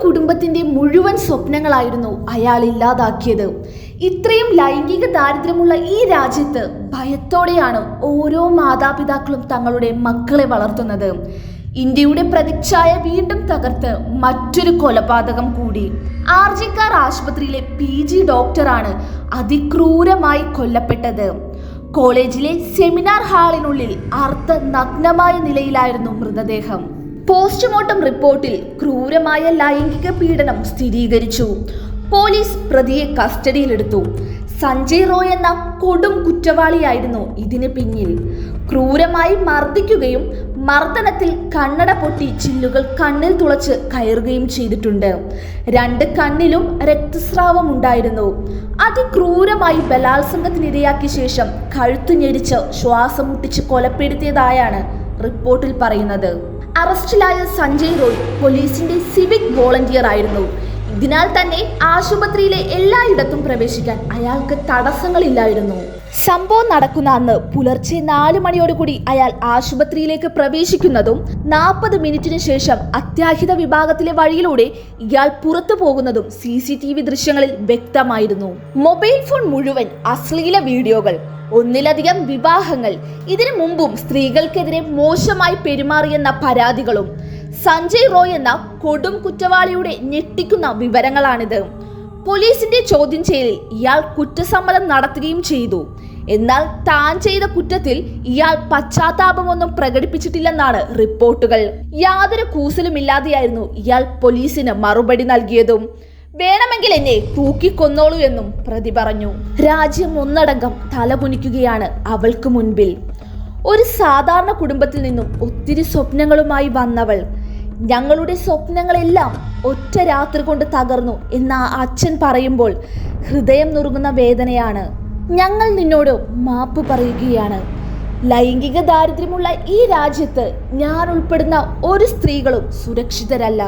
കുടുംബത്തിന്റെ മുഴുവൻ സ്വപ്നങ്ങളായിരുന്നു അയാൾ ഇല്ലാതാക്കിയത്. ഇത്രയും ലൈംഗിക ദാരിദ്ര്യമുള്ള ഈ രാജ്യത്ത് ഭയത്തോടെയാണ് ഓരോ മാതാപിതാക്കളും തങ്ങളുടെ മക്കളെ വളർത്തുന്നത്. ഇന്ത്യയുടെ പ്രതിച്ഛായ വീണ്ടും തകർത്ത് മറ്റൊരു കൊലപാതകം കൂടി. ആർജിക്കാർ ആശുപത്രിയിലെ PG ഡോക്ടറാണ് അതിക്രൂരമായി കൊല്ലപ്പെട്ടത്. കോളേജിലെ സെമിനാർ ഹാളിനുള്ളിൽ അർദ്ധനഗ്നമായ നിലയിലായിരുന്നു മൃതദേഹം. പോസ്റ്റ്മോർട്ടം റിപ്പോർട്ടിൽ ക്രൂരമായ ലൈംഗിക പീഡനം സ്ഥിരീകരിച്ചു. പോലീസ് പ്രതിയെ കസ്റ്റഡിയിലെടുത്തു. സഞ്ജയ് റോയ് എന്ന കൊടും കുറ്റവാളിയായിരുന്നു ഇതിന് പിന്നിൽ. ക്രൂരമായി മർദ്ദിക്കുകയും മർദ്ദനത്തിൽ കണ്ണട പൊട്ടി ചില്ലുകൾ കണ്ണിൽ തുളച്ച് കയറുകയും ചെയ്തിട്ടുണ്ട്. 2 കണ്ണിലും രക്തസ്രാവം ഉണ്ടായിരുന്നു. അതിക്രൂരമായി ബലാത്സംഗത്തിനിരയാക്കിയ ശേഷം കഴുത്തു ഞെരിച്ച് ശ്വാസം മുട്ടിച്ച് കൊലപ്പെടുത്തിയതായാണ് റിപ്പോർട്ടിൽ പറയുന്നത്. അറസ്റ്റിലായ സഞ്ജയ് റോയ് പോലീസിന്റെ സിവിക് വോളണ്ടിയർ ആയിരുന്നു. ഇതിനാൽ തന്നെ ആശുപത്രിയിലെ എല്ലായിടത്തും പ്രവേശിക്കാൻ അയാൾക്ക് തടസ്സങ്ങളില്ലായിരുന്നു. സംഭവം നടക്കുന്ന അന്ന് പുലർച്ചെ 4 മണിയോടുകൂടി അയാൾ ആശുപത്രിയിലേക്ക് പ്രവേശിക്കുന്നതും 40 മിനിറ്റിന് ശേഷം അത്യാഹിത വിഭാഗത്തിലെ വഴിയിലൂടെ ഇയാൾ പുറത്തു പോകുന്നതും CCTV ദൃശ്യങ്ങളിൽ വ്യക്തമായിരുന്നു. മൊബൈൽ ഫോൺ മുഴുവൻ അശ്ലീല വീഡിയോകൾ, ഒന്നിലധികം വിവാഹങ്ങൾ, ഇതിനു മുമ്പും സ്ത്രീകൾക്കെതിരെ മോശമായി പെരുമാറിയെന്ന പരാതികളും. സഞ്ജയ് റോയ് എന്ന കൊടും കുറ്റവാളിയുടെ ഞെട്ടിക്കുന്ന വിവരങ്ങളാണിത്. പോലീസിന്റെ ചോദ്യം ചെയ്യലിൽ ഇയാൾ കുറ്റസമ്മതം നടത്തുകയും ചെയ്തു. എന്നാൽ താൻ ചെയ്ത കുറ്റത്തിൽ ഇയാൾ പശ്ചാത്താപമൊന്നും പ്രകടിപ്പിച്ചിട്ടില്ലെന്നാണ് റിപ്പോർട്ടുകൾ. യാതൊരു കൂസലുമില്ലാതെയായിരുന്നു ഇയാൾ പോലീസിന് മറുപടി നൽകിയതും. വേണമെങ്കിൽ എന്നെ തൂക്കിക്കൊന്നോളൂ എന്നും പ്രതി പറഞ്ഞു. രാജ്യം ഒന്നടങ്കം തലകുനിക്കുകയാണ് അവൾക്ക് മുൻപിൽ. ഒരു സാധാരണ കുടുംബത്തിൽ നിന്നും ഒത്തിരി സ്വപ്നങ്ങളുമായി വന്നവൾ, ഞങ്ങളുടെ സ്വപ്നങ്ങളെല്ലാം ഒറ്റ രാത്രി കൊണ്ട് തകർന്നു എന്ന അച്ഛൻ പറയുമ്പോൾ ഹൃദയം നുറുങ്ങുന്ന വേദനയാണ്. ഞങ്ങൾ നിന്നോട് മാപ്പ് പറയുകയാണ്. ലൈംഗിക ദാരിദ്ര്യമുള്ള ഈ രാജ്യത്ത് ഞാൻ ഉൾപ്പെടുന്ന ഒരു സ്ത്രീകളും സുരക്ഷിതരല്ല.